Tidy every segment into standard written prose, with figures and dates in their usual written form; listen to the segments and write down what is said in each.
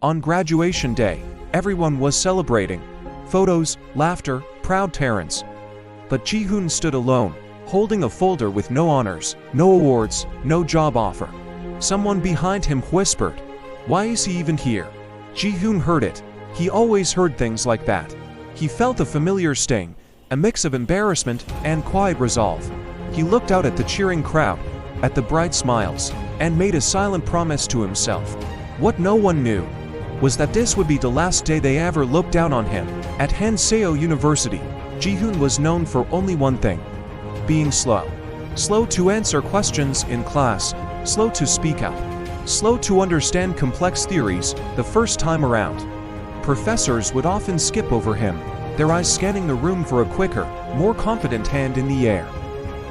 On graduation day, everyone was celebrating. Photos, laughter, proud Terrans. But Ji-hoon stood alone, holding a folder with no honors, no awards, no job offer. Someone behind him whispered, "Why is he even here?" Ji-hoon heard it. He always heard things like that. He felt a familiar sting, a mix of embarrassment and quiet resolve. He looked out at the cheering crowd, at the bright smiles, and made a silent promise to himself. What no one knew was that this would be the last day they ever looked down on him. At Hanseo University, Ji-hoon was known for only one thing: being slow. Slow to answer questions in class, slow to speak out, slow to understand complex theories the first time around. Professors would often skip over him, their eyes scanning the room for a quicker, more confident hand in the air.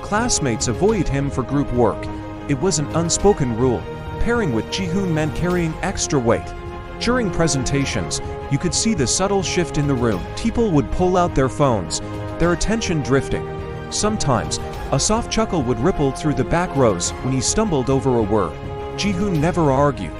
Classmates avoided him for group work. It was an unspoken rule. Pairing with Ji-hoon meant carrying extra weight. During presentations, you could see the subtle shift in the room. People would pull out their phones, their attention drifting. Sometimes, a soft chuckle would ripple through the back rows when he stumbled over a word. Ji-hoon never argued.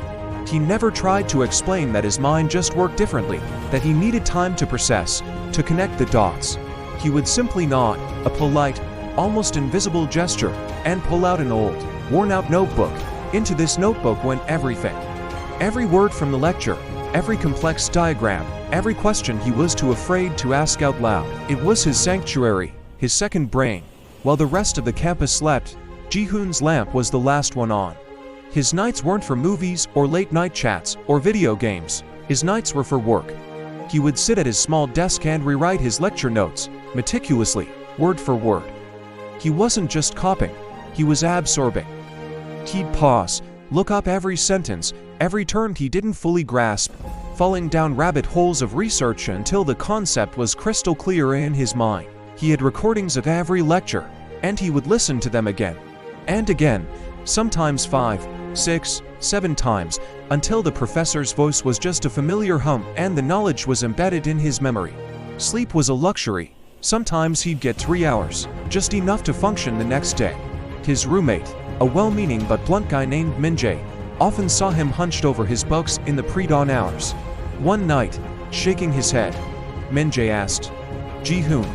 He never tried to explain that his mind just worked differently, that he needed time to process, to connect the dots. He would simply nod, a polite, almost invisible gesture, and pull out an old, worn-out notebook. Into this notebook went everything. Every word from the lecture, every complex diagram, every question he was too afraid to ask out loud. It was his sanctuary, his second brain. While the rest of the campus slept, Ji-hoon's lamp was the last one on. His nights weren't for movies or late-night chats or video games. His nights were for work. He would sit at his small desk and rewrite his lecture notes, meticulously, word for word. He wasn't just copying, he was absorbing. He'd pause, look up every sentence, every term he didn't fully grasp, falling down rabbit holes of research until the concept was crystal clear in his mind. He had recordings of every lecture, and he would listen to them again and again, sometimes 5, 6, 7 times, until the professor's voice was just a familiar hum and the knowledge was embedded in his memory. Sleep was a luxury. Sometimes he'd get 3 hours, just enough to function the next day. His roommate, a well-meaning but blunt guy named Min-jae, often saw him hunched over his books in the pre-dawn hours. One night, shaking his head, Min-jae asked, "Ji-hoon,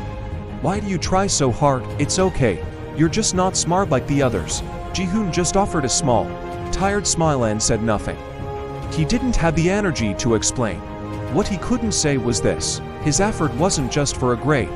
why do you try so hard? It's okay, you're just not smart like the others." Ji-hoon just offered a small, tired smile and said nothing. He didn't have the energy to explain. What he couldn't say was this: his effort wasn't just for a grade,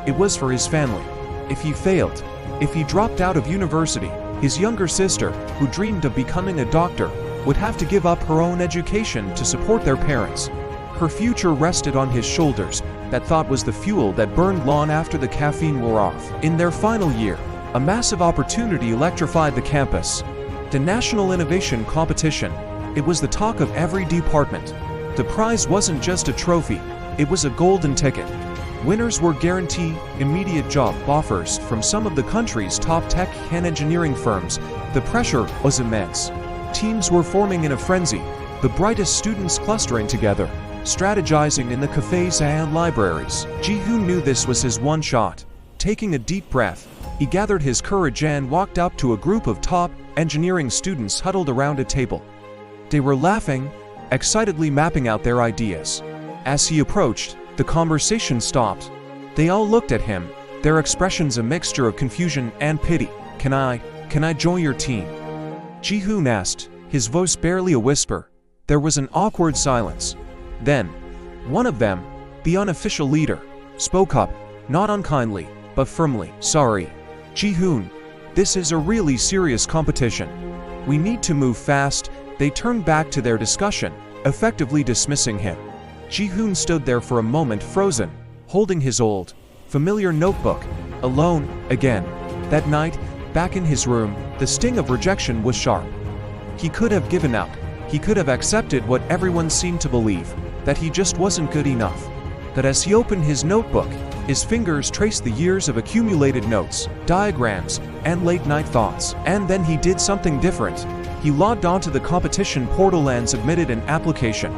it was for his family. If he failed, if he dropped out of university, his younger sister, who dreamed of becoming a doctor, would have to give up her own education to support their parents. Her future rested on his shoulders. That thought was the fuel that burned long after the caffeine wore off. In their final year, a massive opportunity electrified the campus. The National Innovation Competition. It was the talk of every department. The prize wasn't just a trophy, it was a golden ticket. Winners were guaranteed immediate job offers from some of the country's top tech and engineering firms. The pressure was immense. Teams were forming in a frenzy, the brightest students clustering together, strategizing in the cafes and libraries. Ji-hoon knew this was his one shot. Taking a deep breath, he gathered his courage and walked up to a group of top engineering students huddled around a table. They were laughing, excitedly mapping out their ideas. As he approached, the conversation stopped. They all looked at him, their expressions a mixture of confusion and pity. Can I join your team?" Ji-hoon asked, his voice barely a whisper. There was an awkward silence. Then, one of them, the unofficial leader, spoke up, not unkindly, but firmly. "Sorry, Ji-hoon, this is a really serious competition. We need to move fast." They turned back to their discussion, effectively dismissing him. Ji-hoon stood there for a moment frozen, holding his old, familiar notebook, alone, again. That night, back in his room, the sting of rejection was sharp. He could have given up. He could have accepted what everyone seemed to believe, that he just wasn't good enough. That as he opened his notebook, his fingers traced the years of accumulated notes, diagrams, and late-night thoughts. And then he did something different. He logged onto the competition portal and submitted an application.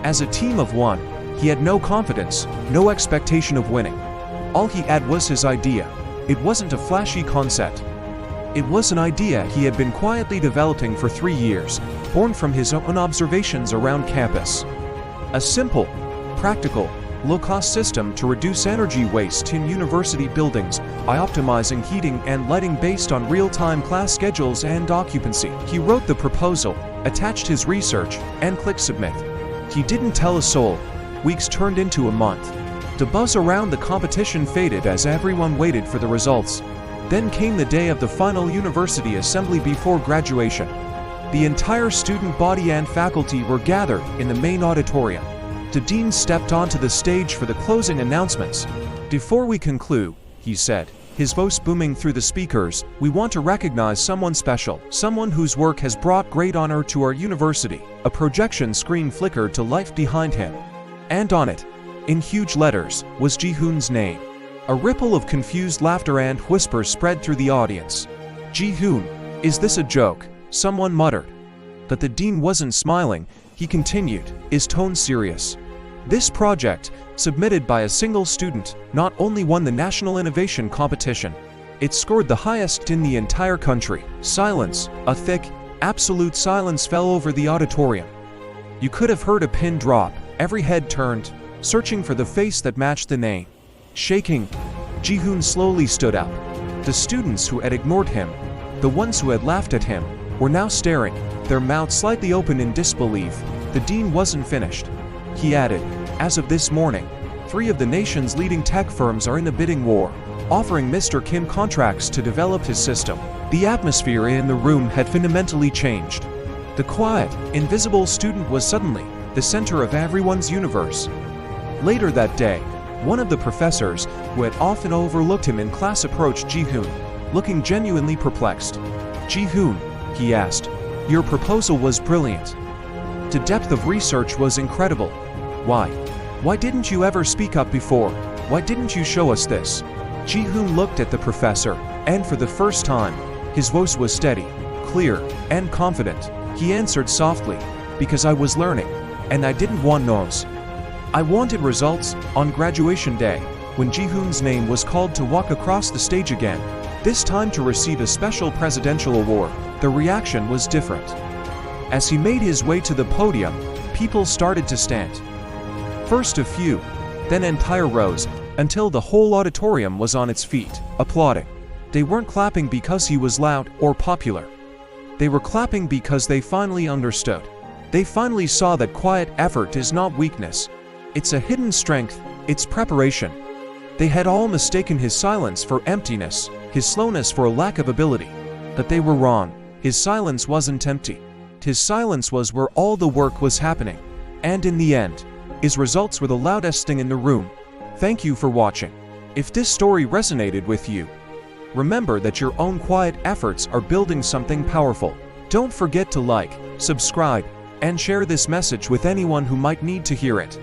As a team of one, he had no confidence, no expectation of winning. All he had was his idea. It wasn't a flashy concept. It was an idea he had been quietly developing for 3 years, born from his own observations around campus. A simple, practical, low-cost system to reduce energy waste in university buildings by optimizing heating and lighting based on real-time class schedules and occupancy. He wrote the proposal, attached his research, and clicked submit. He didn't tell a soul. Weeks turned into a month. The buzz around the competition faded as everyone waited for the results. Then came the day of the final university assembly before graduation. The entire student body and faculty were gathered in the main auditorium. The dean stepped onto the stage for the closing announcements. "Before we conclude," he said, his voice booming through the speakers, "we want to recognize someone special, someone whose work has brought great honor to our university." A projection screen flickered to life behind him. And on it, in huge letters, was Ji-hoon's name. A ripple of confused laughter and whispers spread through the audience. "Ji-hoon, is this a joke?" someone muttered. But the dean wasn't smiling. He continued, his tone serious. "This project, submitted by a single student, not only won the National Innovation Competition, it scored the highest in the entire country." Silence, a thick, absolute silence fell over the auditorium. You could have heard a pin drop. Every head turned, searching for the face that matched the name. Shaking, Ji-hoon slowly stood up. The students who had ignored him, the ones who had laughed at him, were now staring, their mouths slightly open in disbelief. The dean wasn't finished. He added, "As of this morning, 3 of the nation's leading tech firms are in a bidding war, offering Mr. Kim contracts to develop his system." The atmosphere in the room had fundamentally changed. The quiet, invisible student was suddenly the center of everyone's universe. Later that day, one of the professors, who had often overlooked him in class, approached Ji-hoon, looking genuinely perplexed. "Ji-hoon," he asked, "your proposal was brilliant. The depth of research was incredible. Why didn't you ever speak up before? Why didn't you show us this?" Ji-hoon looked at the professor, and for the first time, his voice was steady, clear, and confident. He answered softly, "Because I was learning, and I didn't want no's. I wanted results." On graduation day, when Ji-hoon's name was called to walk across the stage again, this time to receive a special presidential award, the reaction was different. As he made his way to the podium, people started to stand. First a few, then entire rows, until the whole auditorium was on its feet, applauding. They weren't clapping because he was loud or popular. They were clapping because they finally understood. They finally saw that quiet effort is not weakness. It's a hidden strength, it's preparation. They had all mistaken his silence for emptiness, his slowness for a lack of ability. But they were wrong. His silence wasn't empty. His silence was where all the work was happening. And in the end, his results were the loudest thing in the room. Thank you for watching. If this story resonated with you, remember that your own quiet efforts are building something powerful. Don't forget to like, subscribe, and share this message with anyone who might need to hear it.